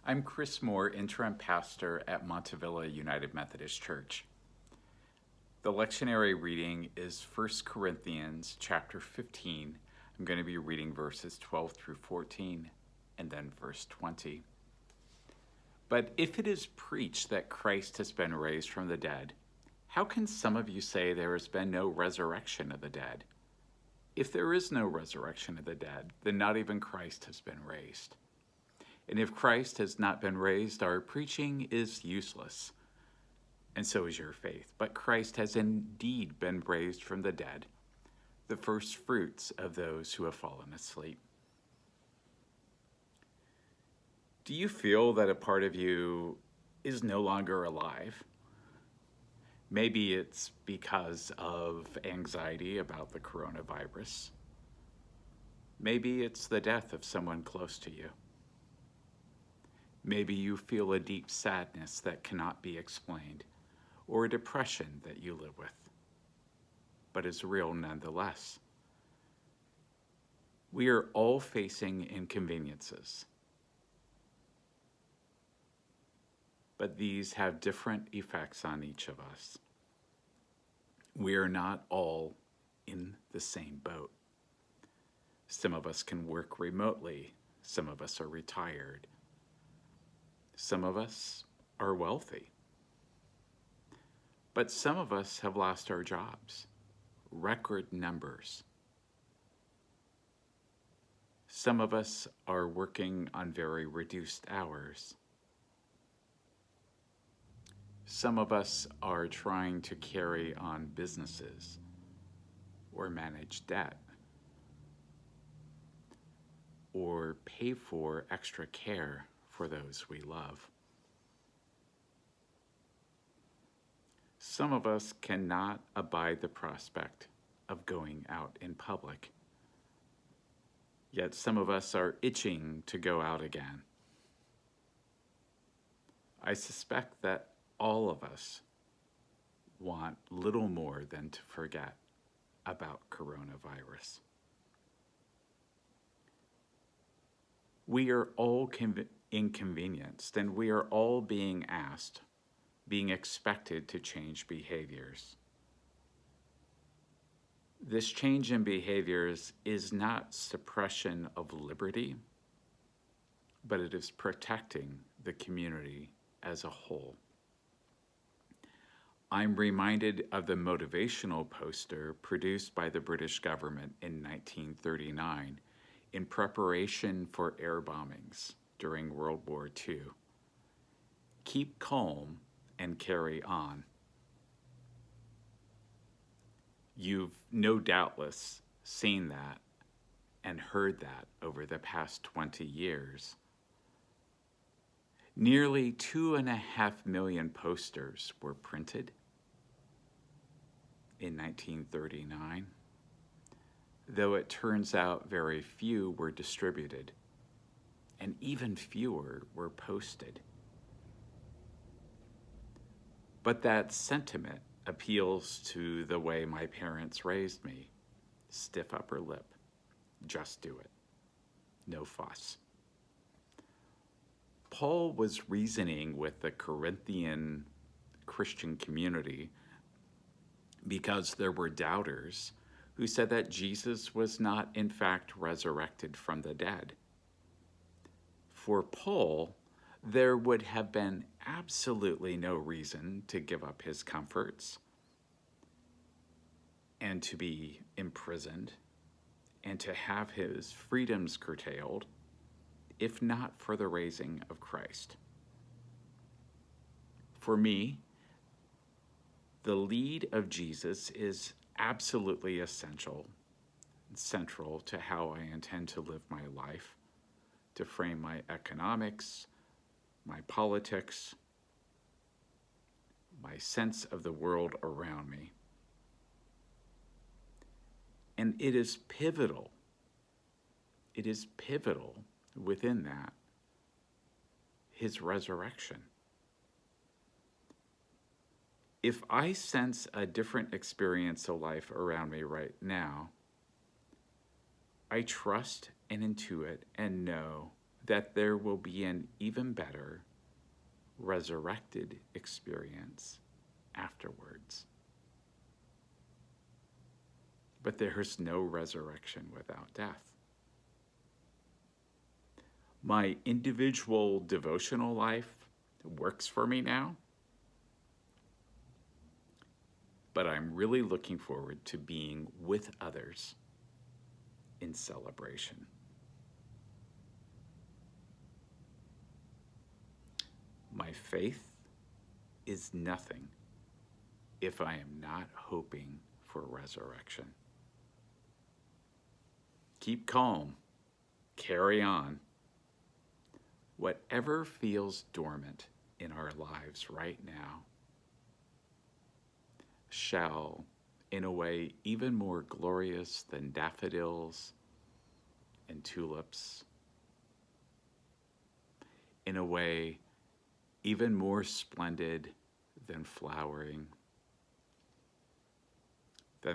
I'm Chris Moore, interim pastor at Montevilla United Methodist Church. The lectionary reading is 1 Corinthians chapter 15. I'm going to be reading verses 12 through 14 and then verse 20. But if it is preached that Christ has been raised from the dead, how can some of you say there has been no resurrection of the dead? If there is no resurrection of the dead, then not even Christ has been raised. And if Christ has not been raised, our preaching is useless, and so is your faith. But Christ has indeed been raised from the dead, the first fruits of those who have fallen asleep. Do you feel that a part of you is no longer alive? Maybe it's because of anxiety about the coronavirus. Maybe it's the death of someone close to you. Maybe you feel a deep sadness that cannot be explained, or a depression that you live with, but is real nonetheless. We are all facing inconveniences, but these have different effects on each of us. We are not all in the same boat. Some of us can work remotely. Some of us are retired. Some of us are wealthy. But some of us have lost our jobs, record numbers. Some of us are working on very reduced hours. Some of us are trying to carry on businesses or manage debt or pay for extra care for those we love. Some of us cannot abide the prospect of going out in public, yet some of us are itching to go out again. I suspect that all of us want little more than to forget about coronavirus. We are all inconvenienced, and we are all being expected to change behaviors. This change in behaviors is not suppression of liberty, but it is protecting the community as a whole. I'm reminded of the motivational poster produced by the British government in 1939 in preparation for air bombings during World War II. Keep calm and carry on. You've no doubtless seen that and heard that over the past 20 years. Nearly 2.5 million posters were printed in 1939, though it turns out very few were distributed, and even fewer were posted. But that sentiment appeals to the way my parents raised me. Stiff upper lip. Just do it. No fuss. Paul was reasoning with the Corinthian Christian community because there were doubters who said that Jesus was not in fact resurrected from the dead. For Paul, there would have been absolutely no reason to give up his comforts and to be imprisoned and to have his freedoms curtailed, if not for the raising of Christ. For me, the lead of Jesus is absolutely essential, central to how I intend to live my life, to frame my economics, my politics, my sense of the world around me. And it is pivotal within that, his resurrection. If I sense a different experience of life around me right now, I trust and intuit and know that there will be an even better resurrected experience afterwards. But there is no resurrection without death. My individual devotional life works for me now, but I'm really looking forward to being with others in celebration. My faith is nothing if I am not hoping for resurrection. Keep calm, carry on. Whatever feels dormant in our lives right now shall, in a way even more glorious than daffodils and tulips, in a way even more splendid than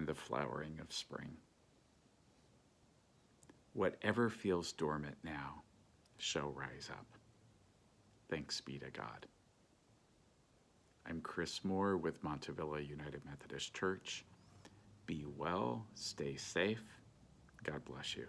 the flowering of spring. Whatever feels dormant now shall rise up. Thanks be to God. I'm Chris Moore with Montevilla United Methodist Church. Be well, stay safe. God bless you.